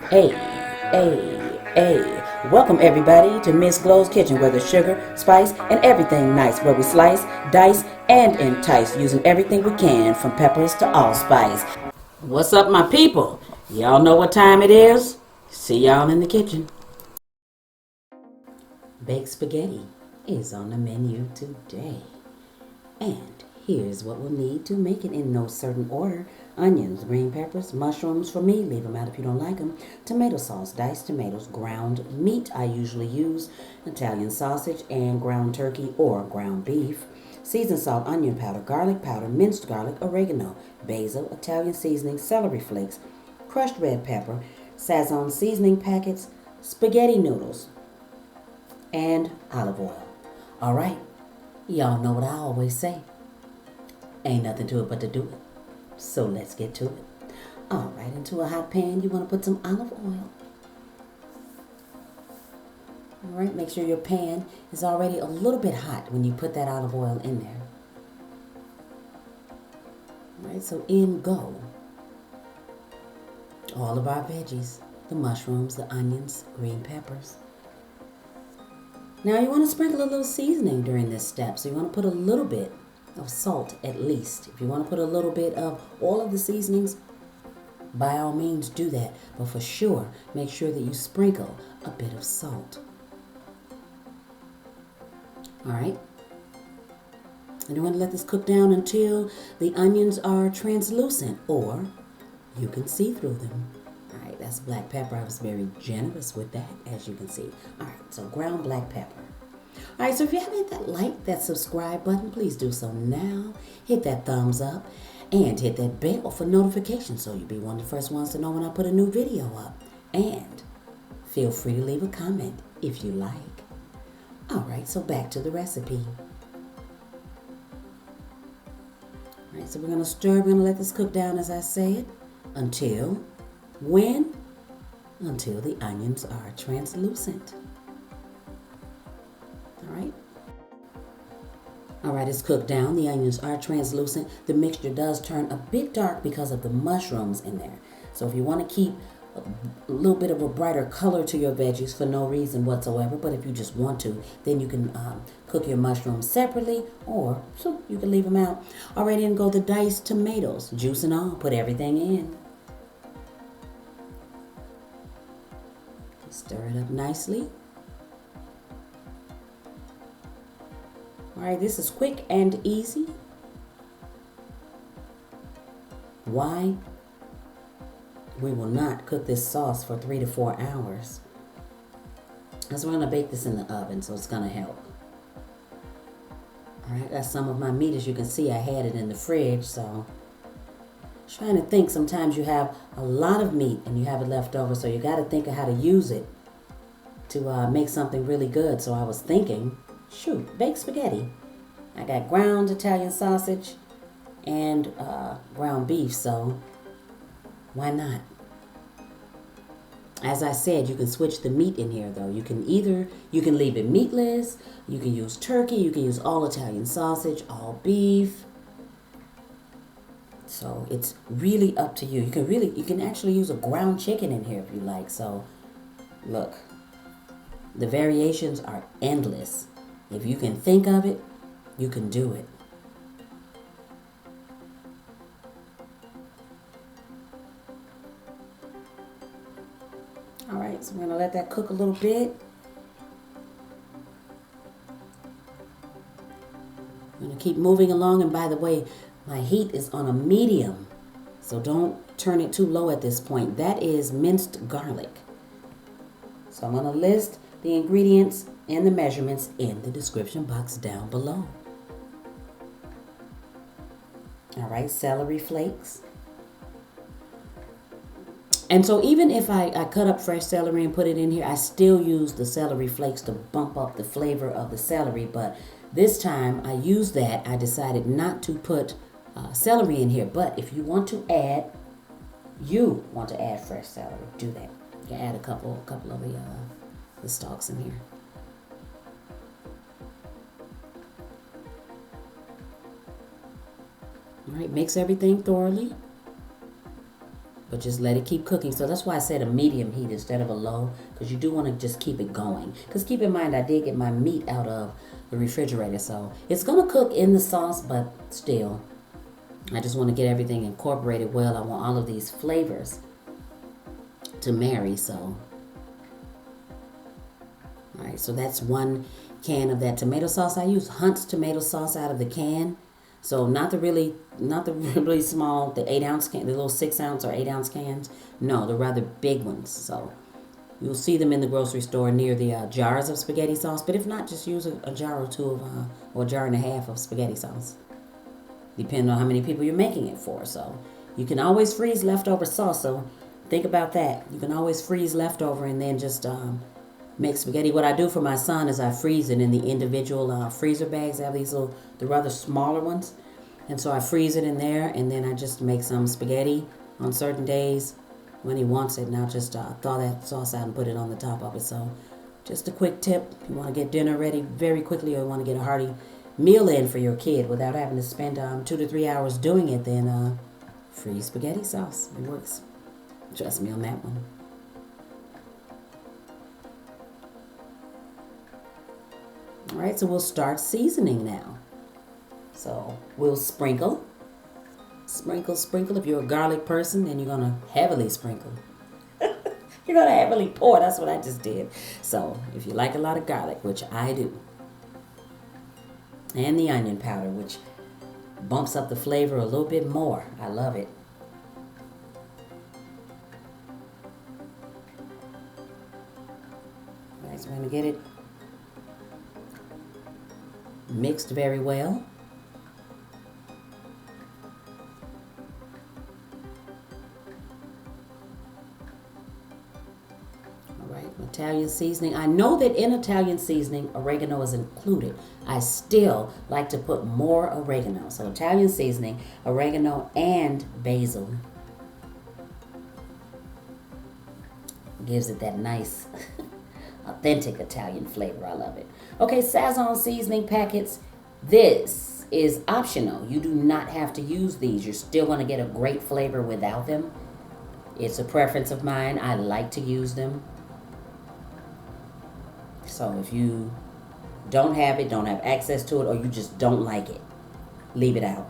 Hey, hey. Welcome everybody to Miss Glow's Kitchen, where there's sugar, spice, and everything nice, where we slice, dice, and entice, using everything we can, from peppers to allspice. What's up, my people? Y'all know what time it is? See y'all in the kitchen. Baked spaghetti is on the menu today. And here's what we'll need to make it in no certain order: onions, green peppers, mushrooms for me, leave them out if you don't like them, tomato sauce, diced tomatoes, ground meat, I usually use Italian sausage and ground turkey or ground beef, seasoned salt, onion powder, minced garlic, oregano, basil, Italian seasoning, celery flakes, crushed red pepper, Sazon seasoning packets, spaghetti noodles, and olive oil. All right, y'all know what I always say. Ain't nothing to it but to do it. So let's get to it. All right, into a hot pan, you want to put some olive oil. All right, make sure your pan is already a little bit hot when you put that olive oil in there. All right, so in go all of our veggies: the mushrooms, the onions, green peppers. Now you want to sprinkle a little seasoning during this step. So you want to put a little bit of salt at least. If you want to put a little bit of all of the seasonings, by all means do that. But for sure, make sure that you sprinkle a bit of salt. All right. And you want to let this cook down until the onions are translucent, or you can see through them. All right, that's black pepper. I was very generous with that, as you can see. All right, so ground black pepper. All right, so if you haven't hit that like, that subscribe button, please do so now. Hit that thumbs up and hit that bell for notifications so you'll be one of the first ones to know when I put a new video up. And feel free to leave a comment if you like. All right, so back to the recipe. All right, so we're going to stir. We're going to let this cook down, as I said, until when? Until the onions are translucent. All right, it's cooked down. The onions are translucent. The mixture does turn a bit dark because of the mushrooms in there. So if you want to keep a little bit of a brighter color to your veggies for no reason whatsoever, but if you just want to, then you can cook your mushrooms separately, or so you can leave them out. All right, in go the diced tomatoes, juice and all. Put everything in. Stir it up nicely. All right, this is quick and easy. Why? We will not cook this sauce for 3 to 4 hours. Because we're going to bake this in the oven, so it's going to help. All right, that's some of my meat. As you can see, I had it in the fridge, so trying to think, sometimes you have a lot of meat and you have it left over, so you got to think of how to use it to make something really good. So I was thinking, shoot, baked spaghetti. I got ground Italian sausage and ground beef, so why not? As I said, you can switch the meat in here, though. You can leave it meatless, you can use turkey, you can use all Italian sausage, all beef. So it's really up to you. You can actually use a ground chicken in here if you like. So look, the variations are endless. If you can think of it, you can do it. All right, so we're going to let that cook a little bit. I'm going to keep moving along. And by the way, my heat is on a medium, so don't turn it too low at this point. That is minced garlic. So I'm going to list the ingredients and the measurements in the description box down below. All right, celery flakes. And so even if I cut up fresh celery and put it in here, I still use the celery flakes to bump up the flavor of the celery. But this time I used that. I decided not to put celery in here. But if you want to add fresh celery, do that. You can add a couple of the stalks in here. All right, mix everything thoroughly. But just let it keep cooking. So that's why I said a medium heat instead of a low, because you do want to just keep it going. Because keep in mind, I did get my meat out of the refrigerator, so it's going to cook in the sauce, but still, I just want to get everything incorporated well. I want all of these flavors to marry, so. All right, so that's 1 can of that tomato sauce. I use Hunt's tomato sauce out of the can. So not the really small, the 8-ounce can, the little 6-ounce or 8-ounce cans. No, the rather big ones. So you'll see them in the grocery store near the jars of spaghetti sauce. But if not, just use a jar or two of, or a jar and a half of spaghetti sauce, depending on how many people you're making it for. So you can always freeze leftover sauce. So think about that. You can always freeze leftover and then just make spaghetti. What I do for my son is I freeze it in the individual freezer bags. I have these little, the rather smaller ones. And so I freeze it in there, and then I just make some spaghetti on certain days when he wants it. And I'll just thaw that sauce out and put it on the top of it. So just a quick tip. If you want to get dinner ready very quickly, or you want to get a hearty meal in for your kid without having to spend 2 to 3 hours doing it, then freeze spaghetti sauce. It works. Trust me on that one. All right, so we'll start seasoning now. So we'll sprinkle. If you're a garlic person, then you're going to heavily sprinkle. You're going to heavily pour. That's what I just did. So if you like a lot of garlic, which I do, and the onion powder, which bumps up the flavor a little bit more. I love it. All right, so we're going to get it mixed very well. All right, Italian seasoning. I know that in Italian seasoning, oregano is included. I still like to put more oregano. So Italian seasoning, oregano, and basil. Gives it that nice authentic Italian flavor. I love it. Okay, Sazon seasoning packets. This is optional. You do not have to use these. You're still going to get a great flavor without them. It's a preference of mine. I like to use them. So if you don't have it, don't have access to it, or you just don't like it, leave it out.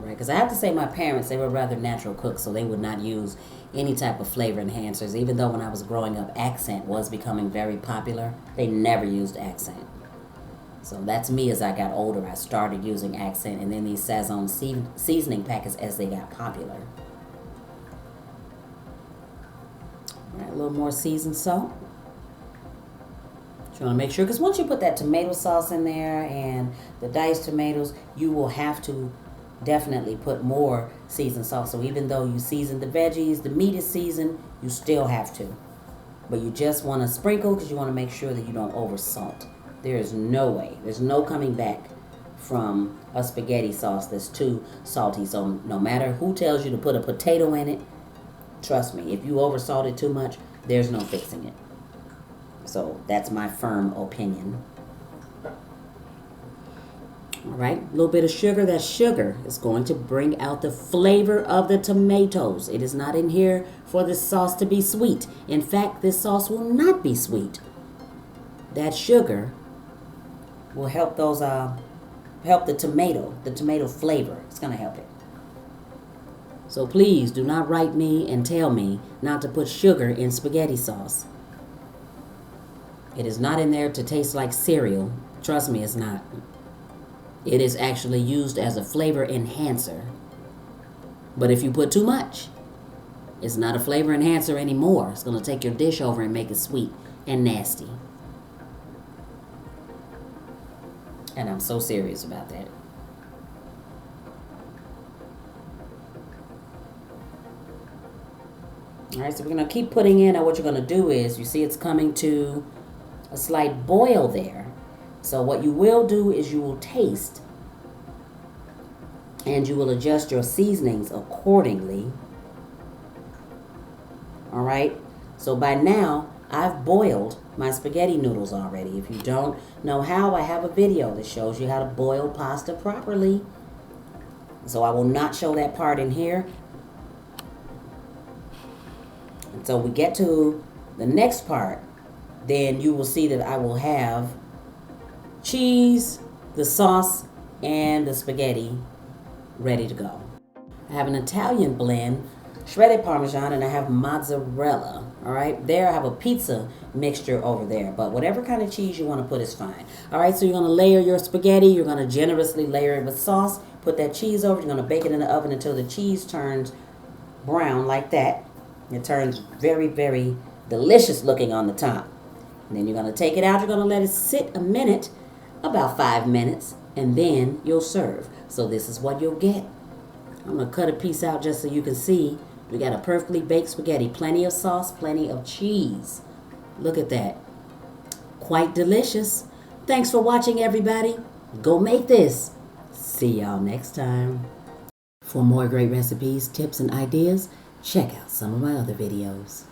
Because I have to say my parents, they were rather natural cooks, so they would not use any type of flavor enhancers. Even though when I was growing up, accent was becoming very popular, they never used accent. So that's me as I got older. I started using accent, and then these Sazon seasoning packets as they got popular. All right, a little more seasoned salt. You want to make sure, because once you put that tomato sauce in there and the diced tomatoes, you will have to definitely put more seasoned salt. So even though you season the veggies, the meat is seasoned, you still have to. But you just want to sprinkle because you want to make sure that you don't over salt. There is no way. There's no coming back from a spaghetti sauce that's too salty. So no matter who tells you to put a potato in it, trust me, if you over salt it too much, there's no fixing it. So that's my firm opinion. All right, a little bit of sugar. That sugar is going to bring out the flavor of the tomatoes. It is not in here for this sauce to be sweet. In fact, this sauce will not be sweet. That sugar will help those help the tomato flavor. It's going to help it. So please do not write me and tell me not to put sugar in spaghetti sauce. It is not in there to taste like cereal. Trust me, it's not. It is actually used as a flavor enhancer. But if you put too much, it's not a flavor enhancer anymore. It's going to take your dish over and make it sweet and nasty. And I'm so serious about that. All right, so we're going to keep putting in. Now what you're going to do is, you see it's coming to a slight boil there. So what you will do is you will taste and you will adjust your seasonings accordingly. All right. So by now, I've boiled my spaghetti noodles already. If you don't know how, I have a video that shows you how to boil pasta properly. So I will not show that part in here. And so we get to the next part, then you will see that I will have cheese, the sauce, and the spaghetti ready to go. I have an Italian blend, shredded Parmesan, and I have mozzarella. All right, there I have a pizza mixture over there, but whatever kind of cheese you want to put is fine. All right, so you're going to layer your spaghetti. You're going to generously layer it with sauce. Put that cheese over. You're going to bake it in the oven until the cheese turns brown like that. It turns very, very delicious looking on the top. And then you're going to take it out. You're going to let it sit a minute, about 5 minutes, and then you'll serve. So this is what you'll get. I'm going to cut a piece out just so you can see. We got a perfectly baked spaghetti. Plenty of sauce, plenty of cheese. Look at that. Quite delicious. Thanks for watching, everybody. Go make this. See y'all next time. For more great recipes, tips, and ideas, check out some of my other videos.